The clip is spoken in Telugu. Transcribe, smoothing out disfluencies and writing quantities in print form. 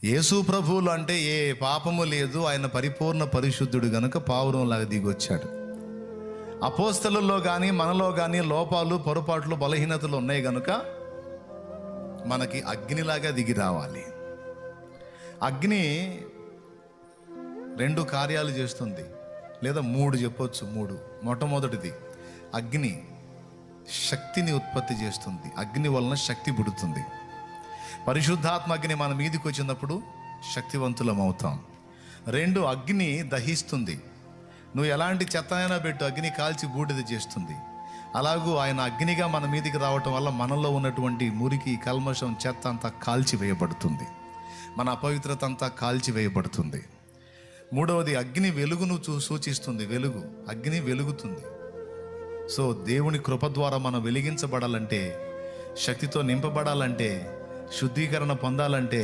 యేసు ప్రభువులు అంటే ఏ పాపము లేదు, ఆయన పరిపూర్ణ పరిశుద్ధుడు గనుక పావురంలాగా దిగొచ్చాడు. అపోస్తలుల్లో కానీ మనలో కానీ లోపాలు, పొరపాట్లు, బలహీనతలు ఉన్నాయి గనుక మనకి అగ్నిలాగా దిగి రావాలి. అగ్ని 2 కార్యాలు చేస్తుంది, లేదా 3 చెప్పొచ్చు. 3. మొట్టమొదటిది, అగ్ని శక్తిని ఉత్పత్తి చేస్తుంది. అగ్ని వలన శక్తి పుడుతుంది. పరిశుద్ధాత్మ అగ్ని మన మీదికి వచ్చినప్పుడు శక్తివంతులం అవుతాం. 2, అగ్ని దహిస్తుంది. నువ్వు ఎలాంటి చెత్త అయినా పెట్టు, అగ్ని కాల్చి బూడిద చేస్తుంది. అలాగూ ఆయన అగ్నిగా మన మీదికి రావటం వల్ల మనలో ఉన్నటువంటి మురికి, కల్మషం, చెత్త అంతా కాల్చి వేయబడుతుంది. మన అపవిత్రత అంతా కాల్చి వేయబడుతుంది. 3వది, అగ్ని వెలుగును సూచిస్తుంది. వెలుగు, అగ్ని వెలుగుతుంది. సో దేవుని కృప ద్వారా మనం వెలిగించబడాలంటే, శక్తితో నింపబడాలంటే, శుద్ధీకరణ పొందాలంటే